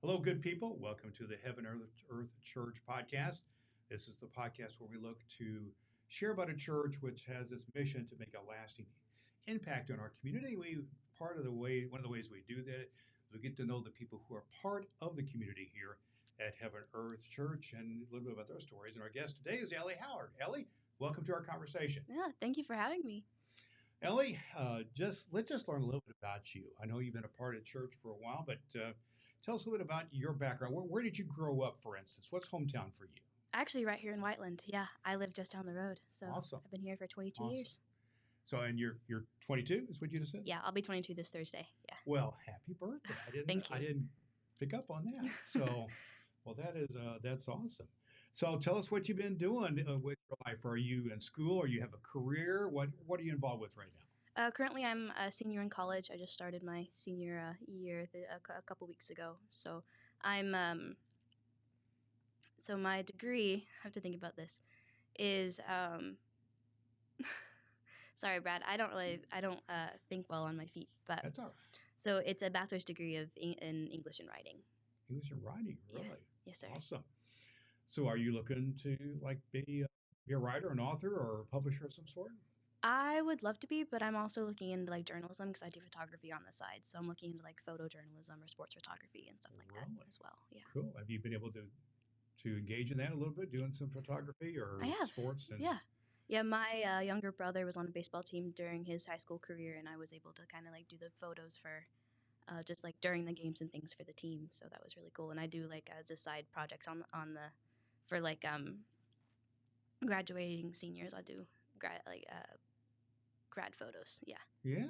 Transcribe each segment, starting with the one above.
Hello, good people. Welcome to the Earth Church podcast. This is the podcast where we look to share about a church which has its mission to make a lasting impact on our community. One of the ways we do that is we get to know the people who are part of the community here at Heaven Earth Church and a little bit about their stories. And our guest today is Elli Howard. Elli, welcome to our conversation. Yeah, thank you for having me. Elli, let's just learn a little bit about you. I know you've been a part of church for a while, but tell us a little bit about your background. Where did you grow up, for instance? What's hometown for you? Actually, right here in Whiteland. Yeah, I live just down the road. So Awesome. I've been here for 22 Awesome. years. So, and you're 22, is what you just said? Yeah, I'll be 22 this Thursday. Yeah. Well, happy birthday! Thank you. I didn't pick up on that. So, well, that's awesome. So, tell us what you've been doing with your life. Are you in school, or you have a career? What are you involved with right now? Currently, I'm a senior in college. I just started my senior year a couple weeks ago. So I'm so my degree. I have to think about this. Is sorry, Brad. I don't think well on my feet. But That's all right. So it's a bachelor's degree in English and writing. English and writing, really? Yeah. Yes, sir. Awesome. So, are you looking to be a writer, an author, or a publisher of some sort? I would love to be, but I'm also looking into journalism because I do photography on the side. So I'm looking into photojournalism or sports photography and stuff like that as well. Yeah. Cool. Have you been able to engage in that a little bit, doing some photography or I have. sports? Yeah. Yeah, my younger brother was on a baseball team during his high school career, and I was able to kind of do the photos for just during the games and things for the team. So that was really cool. And I do just side projects on the for graduating seniors. I do grad photos. Yeah. Yeah.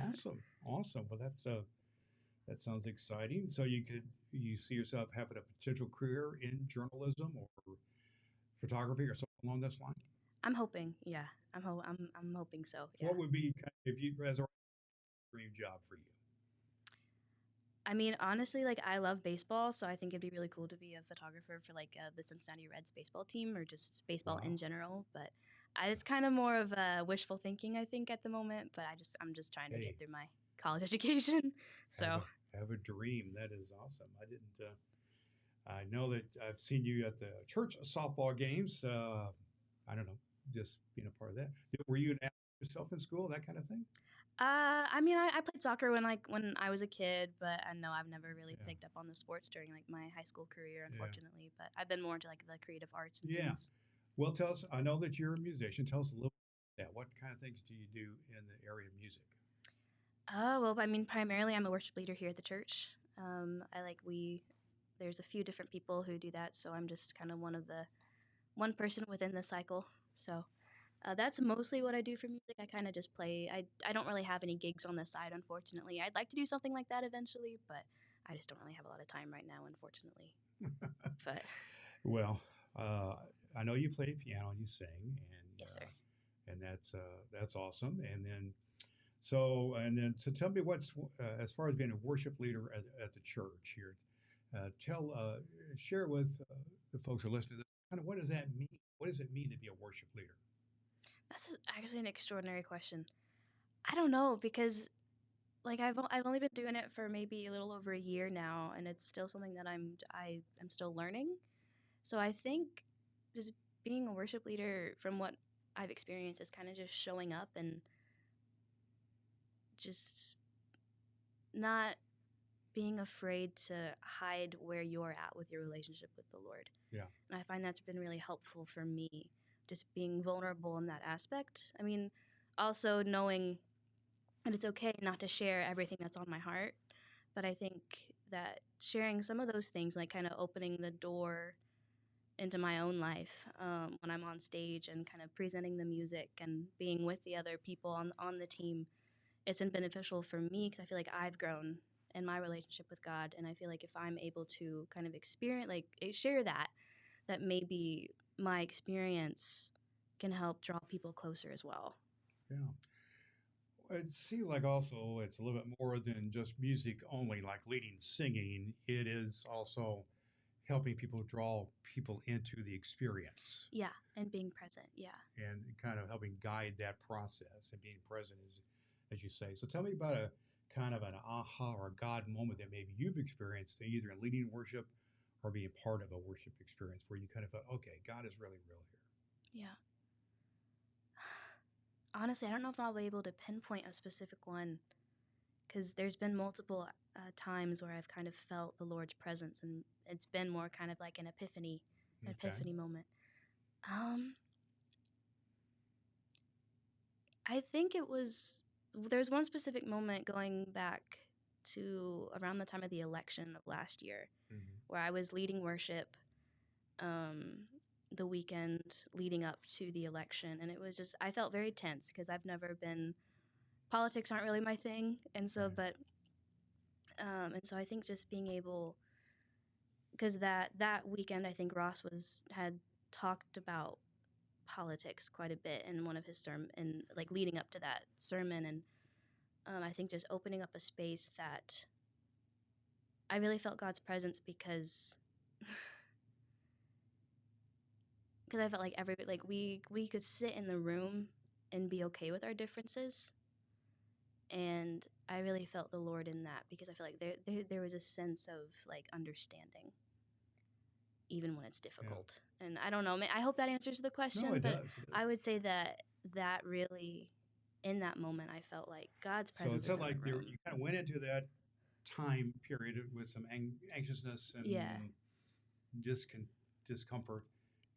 Awesome. Awesome. Well, that sounds exciting. So you see yourself having a potential career in journalism or photography or something along this line? I'm hoping. Yeah. I'm hoping so. Yeah. What would be if you as a dream job for you? I mean, honestly, I love baseball, so I think it'd be really cool to be a photographer for the Cincinnati Reds baseball team or just baseball in general. But it's kind of more of wishful thinking, I think, at the moment. But I'm just trying to get through my college education. So have a dream. That is awesome. I know that I've seen you at the church softball games. I don't know, just being a part of that. Were you an athlete yourself in school, that kind of thing? I mean, I played soccer when I was a kid, but I know I've never really picked up on the sports during my high school career, unfortunately. But I've been more into the creative arts and things. Well, tell us. I know that you're a musician. Tell us a little bit about that. What kind of things do you do in the area of music? Well, I mean, primarily I'm a worship leader here at the church. There's a few different people who do that, so I'm just kind of one person within the cycle. So. That's mostly what I do for music. I kind of just play. I don't really have any gigs on the side, unfortunately. I'd like to do something like that eventually, but I just don't really have a lot of time right now, unfortunately. But well, I know you play piano and you sing, and yes, sir. And that's awesome. So tell me what's as far as being a worship leader at the church here. Share with the folks who are listening. Kind of what does that mean? What does it mean to be a worship leader? That's actually an extraordinary question. I don't know because, I've only been doing it for maybe a little over a year now, and it's still something that I'm still learning. So I think just being a worship leader, from what I've experienced, is kind of just showing up and just not being afraid to hide where you're at with your relationship with the Lord. Yeah, and I find that's been really helpful for me. Just being vulnerable in that aspect. I mean, also knowing that it's okay not to share everything that's on my heart, but I think that sharing some of those things, kind of opening the door into my own life when I'm on stage and kind of presenting the music and being with the other people on the team, it's been beneficial for me because I feel like I've grown in my relationship with God, and I feel like if I'm able to kind of experience, share that maybe my experience can help draw people closer as well. Yeah. It seems like also it's a little bit more than just music only, like leading singing. It is also helping people draw people into the experience. Yeah, and being present, yeah. And kind of helping guide that process and being present, as you say. So tell me about kind of an aha or a God moment that maybe you've experienced either in leading worship or being part of a worship experience where you kind of thought, okay, God is really real here? Yeah. Honestly, I don't know if I'll be able to pinpoint a specific one because there's been multiple times where I've kind of felt the Lord's presence, and it's been more kind of like an Okay. epiphany moment. I think there's one specific moment going back to around the time of the election of last year where I was leading worship the weekend leading up to the election, and it was just, I felt very tense because I've never been, politics aren't really my thing, and so, Right. and so I think just being able, because that weekend I think Ross had talked about politics quite a bit in one of his sermon, and like leading up to that sermon, and I think just opening up a space that I really felt God's presence because I felt like we could sit in the room and be okay with our differences, and I really felt the Lord in that because I feel like there was a sense of like understanding even when it's difficult. Yeah. And I don't know, I hope that answers the question. No, it but does. It does. I would say that really, in that moment, I felt like God's So it presence is sounded in like the room. you kind of went into that time period with some anxiousness and Yeah. discomfort,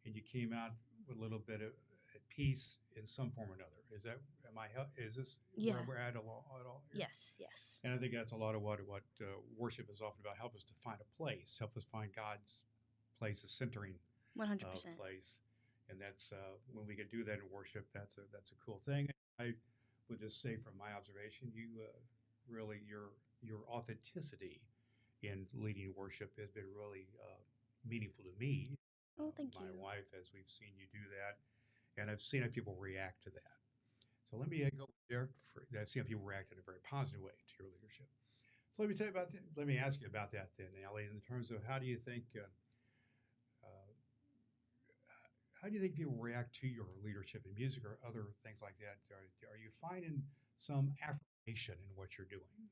and you came out with a little bit of at peace in some form or another. Is this Yeah. where we're at all here? Yes. And I think that's a lot of what worship is often about. Help us to find a place. Help us find God's place, a centering 100%. Place. And that's when we can do that in worship. That's a cool thing. I would just say, from my observation, you really your authenticity in leading worship has been really meaningful to me. Oh, thank my you. wife, as we've seen you do that, and I've seen how people react to that. So let me go there. I've seen how people react in a very positive way to your leadership. So let me ask you about that then, Elli, in terms of how do you think people react to your leadership in music or other things like that? Are you finding some affirmation in what you're doing?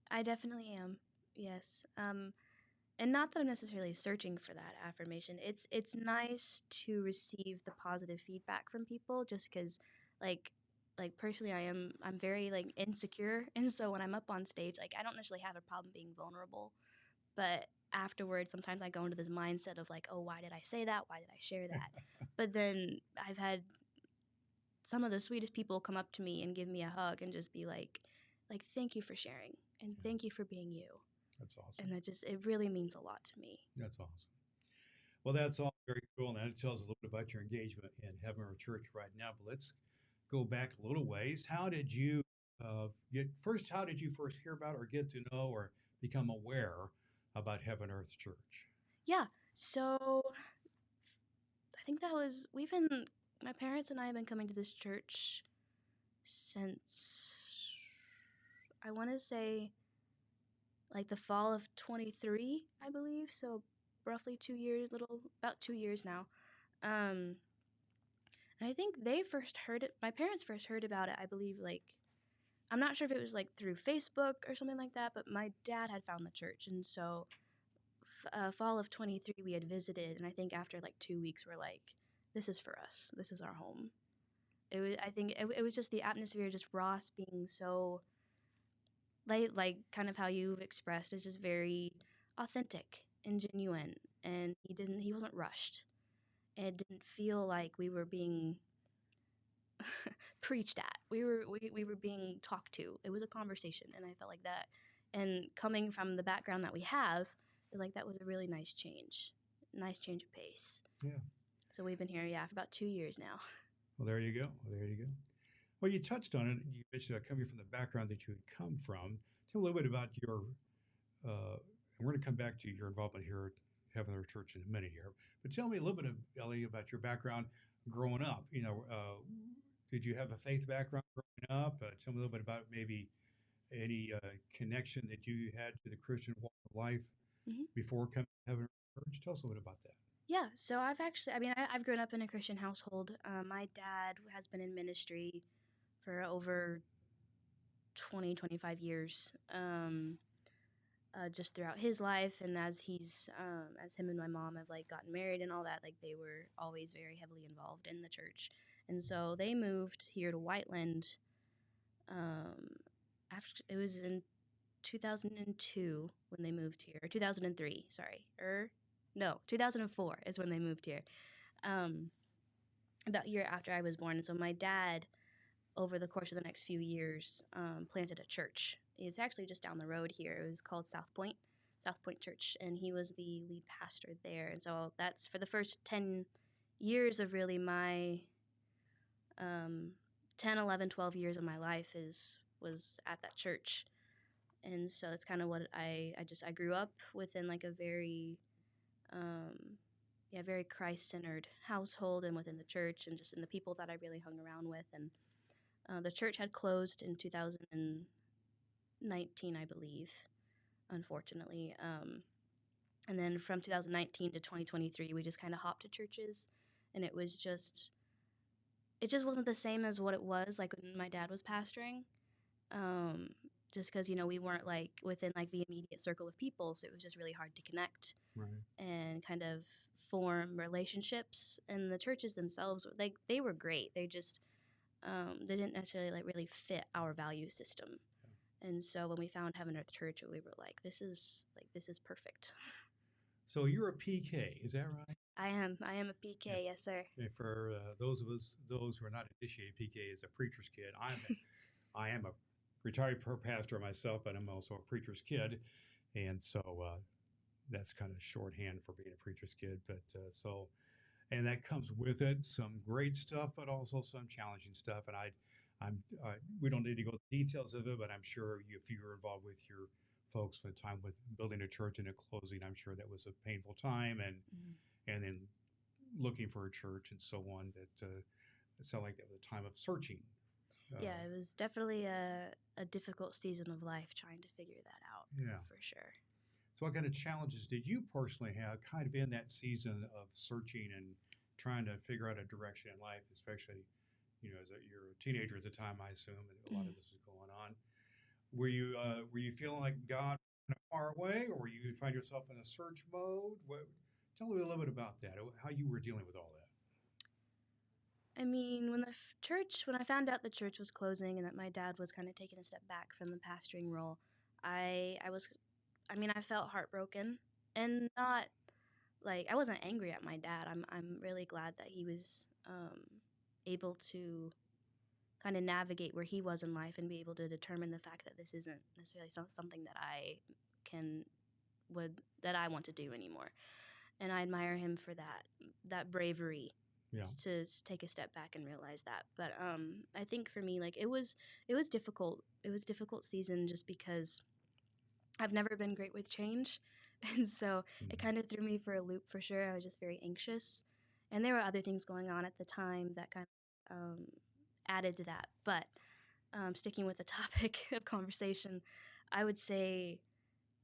I definitely am. Yes. And not that I'm necessarily searching for that affirmation. It's nice to receive the positive feedback from people, just because, like personally, I'm very like insecure, and so when I'm up on stage, like I don't necessarily have a problem being vulnerable, but afterwards, sometimes I go into this mindset of like, oh, why did I say that? Why did I share that? But then I've had some of the sweetest people come up to me and give me a hug and just be like thank you for sharing and thank you for being you. That's awesome. And it really means a lot to me. That's awesome. Well, that's all very cool, and that tells us a little bit about your engagement in HeavenEarth Church right now. But let's go back a little ways. How did you How did you first hear about or get to know or become aware about HeavenEarth Church? Yeah. So I think my parents and I have been coming to this church since, I want to say, like the fall of 23, I believe. So roughly 2 years, about 2 years now. And I think my parents first heard about it, I believe, like, I'm not sure if it was like through Facebook or something like that, but my dad had found the church. And so fall of 23, we had visited. And I think after like 2 weeks, we're like, this is for us. This is our home. I think it was just the atmosphere, just Ross being so, like kind of how you've expressed, is just very authentic and genuine. And he wasn't rushed. And it didn't feel like we were being preached at. We were being talked to. It was a conversation, and I felt like that. And coming from the background that we have, I feel like that was a really nice change of pace. Yeah. So we've been here, for about 2 years now. Well, there you go. Well, you touched on it. You mentioned coming from the background that you had come from. Tell a little bit about your, and we're going to come back to your involvement here at HeavenEarth Church in a minute here. But tell me a little bit, Elli, about your background growing up. Did you have a faith background growing up? Tell me a little bit about maybe any connection that you had to the Christian walk of life before coming to HeavenEarth Church. Tell us a little bit about that. Yeah, so I've grown up in a Christian household. My dad has been in ministry for over 20, 25 years. Just throughout his life, and as as him and my mom have like gotten married and all that, like they were always very heavily involved in the church, and so they moved here to Whiteland. After it was in 2002 when they moved here, or 2003, sorry, no, 2004 is when they moved here. About a year after I was born, and so my dad, over the course of the next few years, planted a church. It's actually just down the road here. It was called South Point Church, and he was the lead pastor there. And so that's for the first 10 years of really my 10, 11, 12 years of my life was at that church. And so that's kind of what I grew up within like a very very Christ-centered household and within the church and just in the people that I really hung around with. And the church had closed in 2019, I believe, unfortunately. And then from 2019 to 2023, we just kind of hopped to churches, and it just wasn't the same as what it was like when my dad was pastoring. Just because, we weren't like within like the immediate circle of people, so it was just really hard to connect and kind of form relationships. And the churches themselves, they were great. They just they didn't necessarily like really fit our value system. Yeah. And so when we found HeavenEarth Church, we were like, this is perfect. So you're a PK, is that right? I am a PK, yeah. Yes, sir. And for those who are not initiated, PK is a preacher's kid. I am a retired pastor myself, but I'm also a preacher's kid, and so that's kind of shorthand for being a preacher's kid. But and that comes with it some great stuff, but also some challenging stuff. And we don't need to go into details of it, but I'm sure if you were involved with your folks with time with building a church and a closing, I'm sure that was a painful time, and then looking for a church and so on. That it sounded like that was a time of searching. Yeah, it was definitely a difficult season of life trying to figure that out. Yeah, for sure. So what kind of challenges did you personally have kind of in that season of searching and trying to figure out a direction in life, especially, as you're a teenager at the time, I assume, and a lot of this was going on. Were you feeling like God kind of far away, or you find yourself in a search mode? Tell me a little bit about that, how you were dealing with all that. I mean, when I found out the church was closing and that my dad was kind of taking a step back from the pastoring role, I felt heartbroken, and not like I wasn't angry at my dad. I'm really glad that he was able to kind of navigate where he was in life and be able to determine the fact that this isn't necessarily something that I want to do anymore. And I admire him for that bravery. Yeah. To take a step back and realize that. But I think for me, like it was difficult. It was a difficult season just because I've never been great with change. And so it kind of threw me for a loop for sure. I was just very anxious. And there were other things going on at the time that kind of added to that. But sticking with the topic of conversation, I would say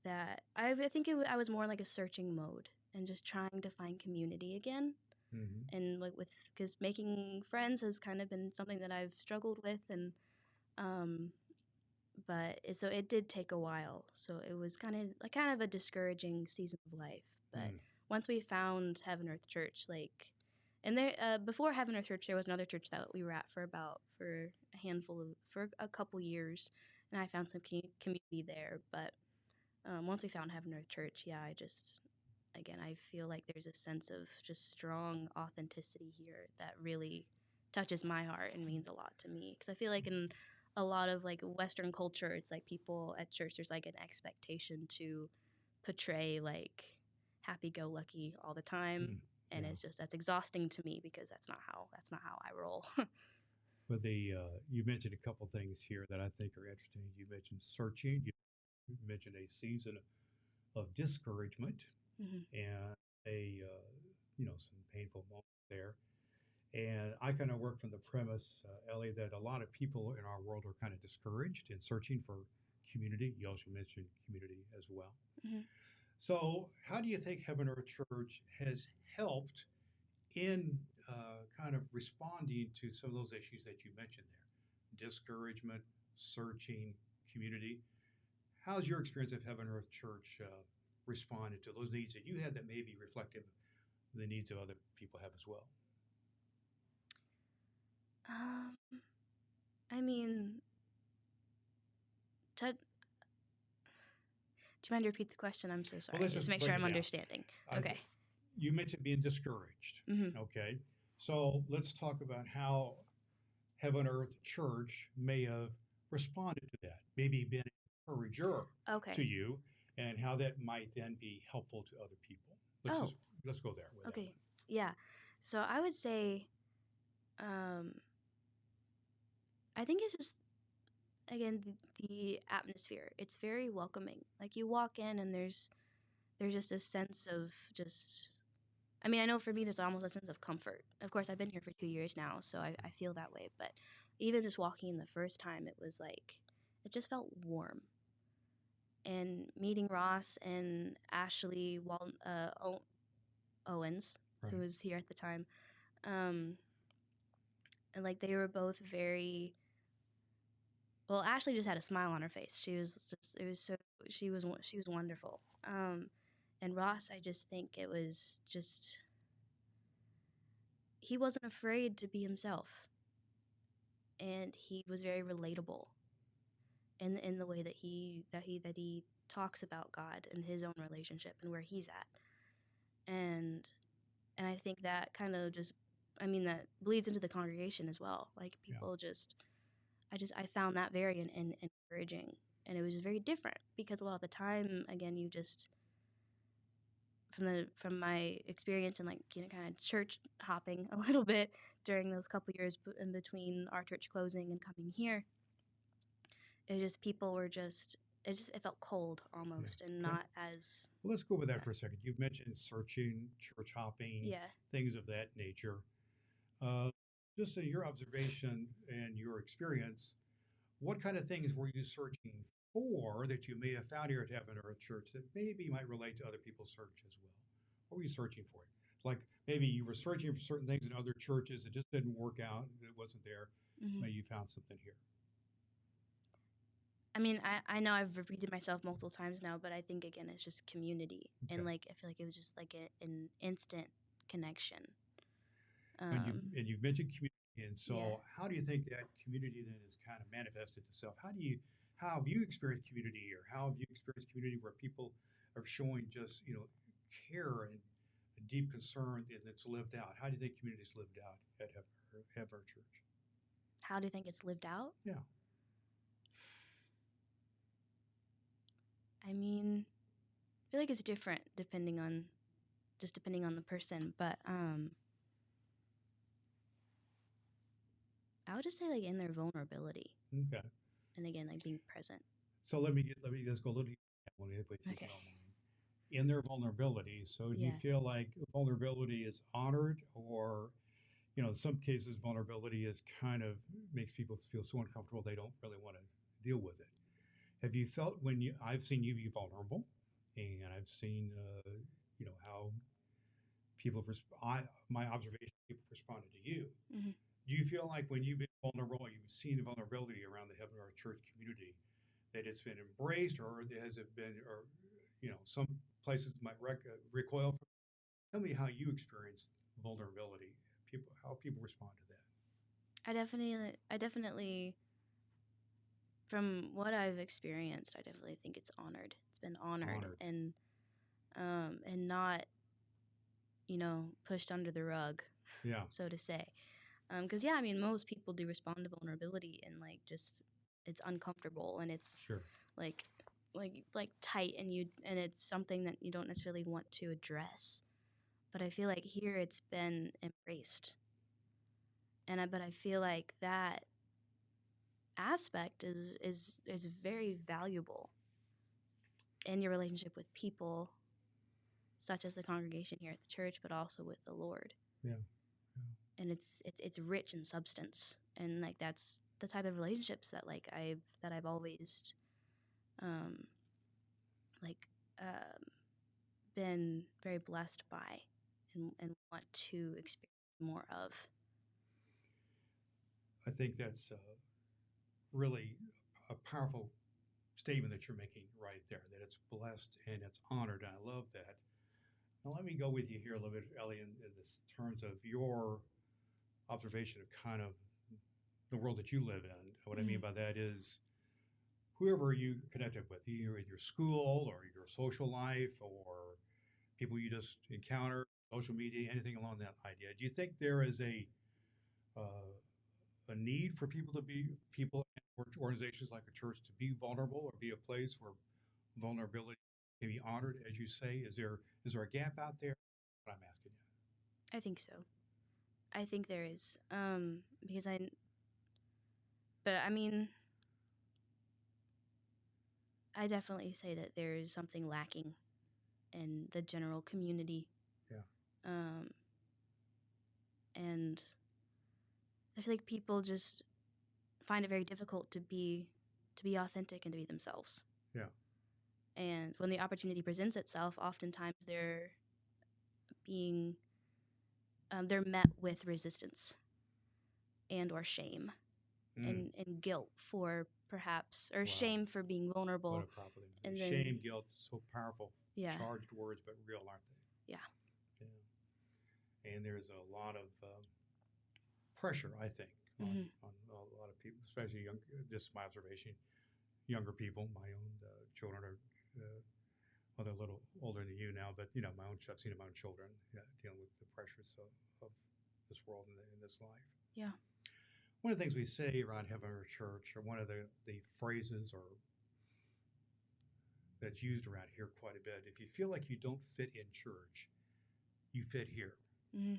that I think I was more like a searching mode and just trying to find community again. Mm-hmm. And like because making friends has kind of been something that I've struggled with, and so it did take a while. So it was kind of a discouraging season of life. But once we found HeavenEarth Church, and there before HeavenEarth Church, there was another church that we were at for a couple years, and I found some community there. But once we found HeavenEarth Church, I feel like there's a sense of just strong authenticity here that really touches my heart and means a lot to me. Because I feel like in a lot of like Western culture, it's like people at church, there's like an expectation to portray like happy-go-lucky all the time, and that's exhausting to me because that's not how I roll. But you mentioned a couple things here that I think are interesting. You mentioned searching. You mentioned a season of discouragement. Mm-hmm. And some painful moments there. And I kind of work from the premise, Elli, that a lot of people in our world are kind of discouraged and searching for community. You also mentioned community as well. Mm-hmm. So how do you think HeavenEarth Church has helped in kind of responding to some of those issues that you mentioned there? Discouragement, searching community. How's your experience of Heaven Earth Church responded to those needs that you had that may be reflective of the needs of other people have as well? Um, I mean, to, do you mind to repeat the question? I'm so sorry. Let's Just just make break sure it I'm down. understanding. Okay. You mentioned being discouraged. Mm-hmm. Okay. So let's talk about how Heaven Earth Church may have responded to that, maybe been an encourager Okay. to you, and how that might then be helpful to other people. Let's go there with that Okay. one. Yeah. So I would say, I think it's just again the atmosphere. It's very welcoming. Like you walk in and there's just a sense of just. I mean, I know for me there's almost a sense of comfort. Of course, I've been here for 2 years now, so I feel that way. But even just walking in the first time, it was like it just felt warm. And meeting Ross and Ashley Owens, Right. who was here at the time, and like they were both very well. Ashley just had a smile on her face. She was just she was wonderful. And Ross, I just think it was just he wasn't afraid to be himself, and he was very relatable in the way that he talks about God and his own relationship and where he's at. And I think that kind of just, I mean, that bleeds into the congregation as well. Like people I found that very encouraging, and it was just very different because a lot of the time, again, you just from my experience and like kind of church hopping a little bit during those couple years in between our church closing and coming here, it just people were just it felt cold almost and not as. Well, let's go over that for a second. You've mentioned searching, church hopping, things of that nature. Just in your observation and your experience, what kind of things were you searching for that you may have found here at Heaven Earth Church that maybe might relate to other people's search as well? What were you searching for? Like maybe you were searching for certain things in other churches, it just didn't work out, it wasn't there. Mm-hmm. Maybe you found something here. I mean, I know I've repeated myself multiple times now, but I think, again, it's just community. Okay. And, like, I feel like it was just, like, an instant connection. And you've mentioned community, and so how do you think that community then is kind of manifested itself? How have you experienced community, or how have you experienced community where people are showing just, care and a deep concern, and it's lived out? How do you think community is lived out at Heaven Earth Church? How do you think it's lived out? Yeah. I mean, I feel like it's different depending on the person, but I would just say like in their vulnerability. Okay. And again, like being present. So let me just go a little deeper. Okay. In their vulnerability. So do you feel like vulnerability is honored, or in some cases vulnerability is kind of makes people feel so uncomfortable they don't really want to deal with it? Have you felt I've seen you be vulnerable, and I've seen, how people, my observation, people responded to you. Mm-hmm. Do you feel like when you've been vulnerable, you've seen the vulnerability around the Heaven Earth Church community, that it's been embraced, or has it been, or, some places might recoil from? Tell me how you experience vulnerability, how people respond to that. I definitely, from what I've experienced, I definitely think it's honored. It's been honored. And not, pushed under the rug, so to say. Because I mean, most people do respond to vulnerability and like just it's uncomfortable and it's like tight and it's something that you don't necessarily want to address. But I feel like here it's been embraced, but I feel like that aspect is very valuable in your relationship with people, such as the congregation here at the church, but also with the Lord. Yeah. And it's rich in substance, and like that's the type of relationships that like I've always been very blessed by and want to experience more of. I think that's really a powerful statement that you're making right there, that it's blessed and it's honored. And I love that. Now, let me go with you here a little bit, Ellie, in this terms of your observation of kind of the world that you live in. What I mean by that is whoever you connected with, either in your school or your social life or people you just encounter, social media, anything along that idea. Do you think there is a need for people to be people or organizations like a church to be vulnerable or be a place where vulnerability can be honored, as you say? Is there a gap out there? What I'm asking you. I think so. I think there is. Because but I mean, I definitely say that there is something lacking in the general community. Yeah. And I feel like people just find it very difficult to be authentic and to be themselves. Yeah. And when the opportunity presents itself, oftentimes they're met with resistance and or shame and guilt for perhaps, or shame for being vulnerable. What a powerful thing. And Shame, guilt, so powerful. Yeah. Charged words, but real, aren't they? Yeah. Yeah. And there's a lot of pressure, I think, on a lot of people, especially young. This is my observation. Younger people, my own children are, well, they're a little older than you now, but I've seen my own children dealing with the pressures of this world and this life. Yeah. One of the things we say around HeavenEarth Church, or one of the phrases or that's used around here quite a bit, if you feel like you don't fit in church, you fit here. Mm-hmm.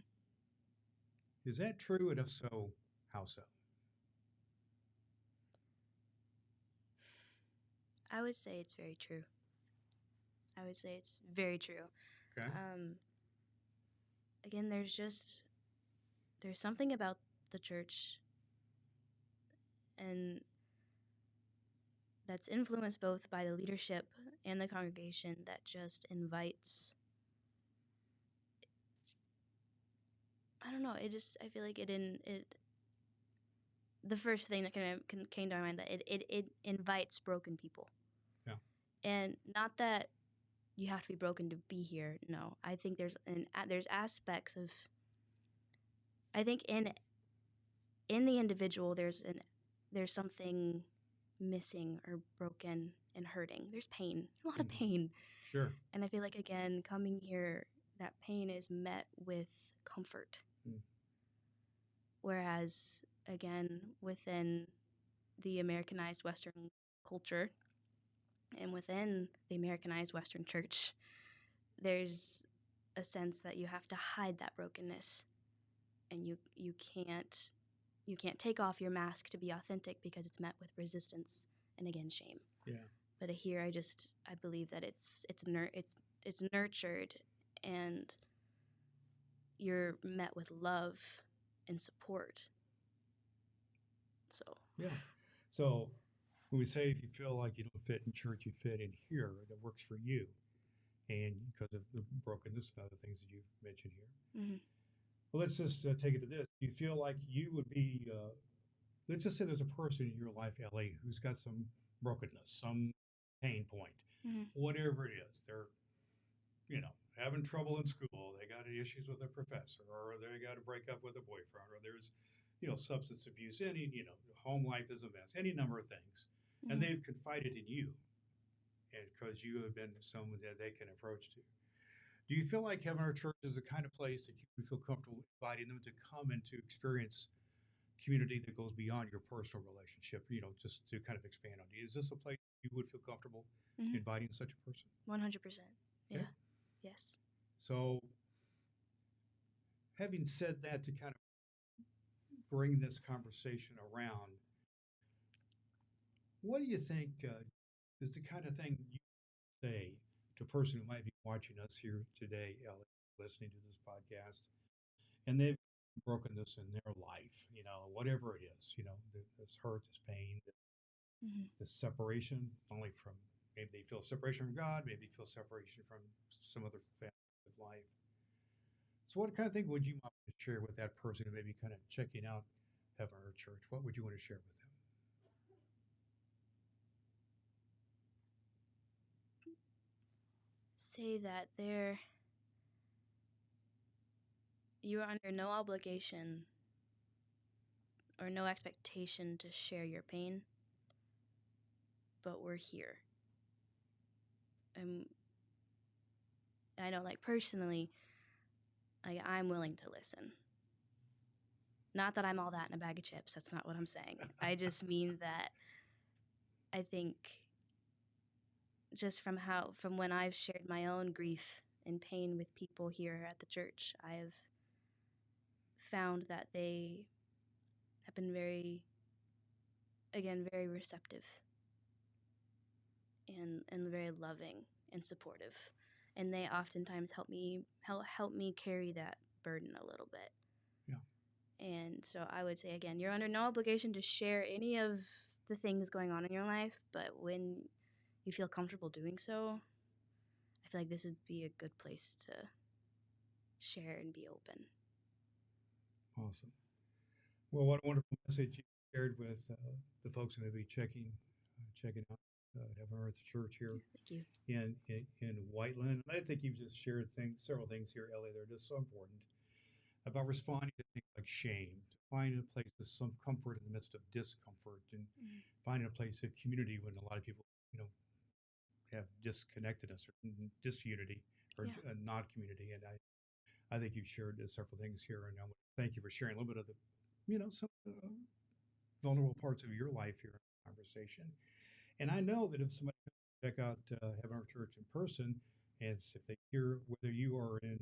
Is that true? And if so, how so? I would say it's very true. I would say it's very true. Okay. Again, there's something about the church and that's influenced both by the leadership and the congregation that just invites, I don't know, I feel like the first thing that came to my mind, that it invites broken people. Yeah. And not that you have to be broken to be here. No, I think there's aspects of, I think in the individual there's something missing or broken and hurting. There's pain, a lot of pain. Sure. And I feel like, again, coming here, that pain is met with comfort. Whereas, again, within the Americanized Western culture and within the Americanized Western church, there's a sense that you have to hide that brokenness, and you can't take off your mask to be authentic because it's met with resistance and, again, shame. Yeah. But here, I believe that it's nurtured, and you're met with love and support. So. Yeah. So when we say if you feel like you don't fit in church, you fit in here, that works for you, and because of the brokenness and other things that you've mentioned here. Mm-hmm. Well, let's just take it to this. Do you feel like you would be, let's just say there's a person in your life, Ellie, who's got some brokenness, some pain point, whatever it is. They're, having trouble in school. They got issues with a professor, or they got to break up with a boyfriend, or there's, substance abuse, home life is a mess, any number of things. And they've confided in you, and because you have been someone that they can approach to. Do you feel like HeavenEarth Church is the kind of place that you would feel comfortable inviting them to come and to experience community that goes beyond your personal relationship, just to kind of expand on it? Is this a place you would feel comfortable inviting such a person? 100%. Yeah. Yes. So, having said that, to kind of bring this conversation around, what do you think is the kind of thing you say to a person who might be watching us here today, Ellie, listening to this podcast, and they've broken this in their life, whatever it is, this hurt, this pain, this separation, only from, maybe they feel separation from God, maybe they feel separation from some other family of life. So what kind of thing would you want to share with that person who may be kind of checking out HeavenEarth Church? What would you want to share with them? say that you are under no obligation or no expectation to share your pain, but we're here. And I know, like, personally, like, I'm willing to listen. Not that I'm all that in a bag of chips. That's not what I'm saying. I just mean that I think just from when I've shared my own grief and pain with people here at the church, I've found that they have been very receptive and very loving and supportive. And they oftentimes help me carry that burden a little bit. Yeah. And so I would say, again, you're under no obligation to share any of the things going on in your life, but when you feel comfortable doing so, I feel like this would be a good place to share and be open. Awesome. Well, what a wonderful message you shared with the folks who may be checking out HeavenEarth Church here. Thank you. In Whiteland. And I think you've just shared several things here, Elli, that are just so important about responding to things like shame, finding a place of some comfort in the midst of discomfort, and finding a place of community when a lot of people, have disconnectedness or disunity or not community. And I think you've shared several things here, and I want to thank you for sharing a little bit of the, some vulnerable parts of your life here in the conversation. And I know that if somebody check out HeavenEarth Church in person, and if they hear whether you are in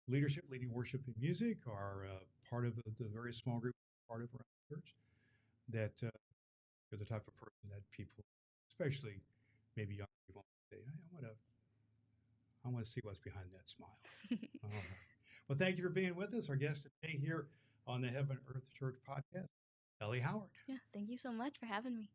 leadership, leading worship and music, or part of the very small group, part of our church, that you're the type of person that people, especially maybe young people, say, I want to see what's behind that smile. All right. Well, thank you for being with us. Our guest today here on the HeavenEarth Church podcast, Elli Howard. Yeah, thank you so much for having me.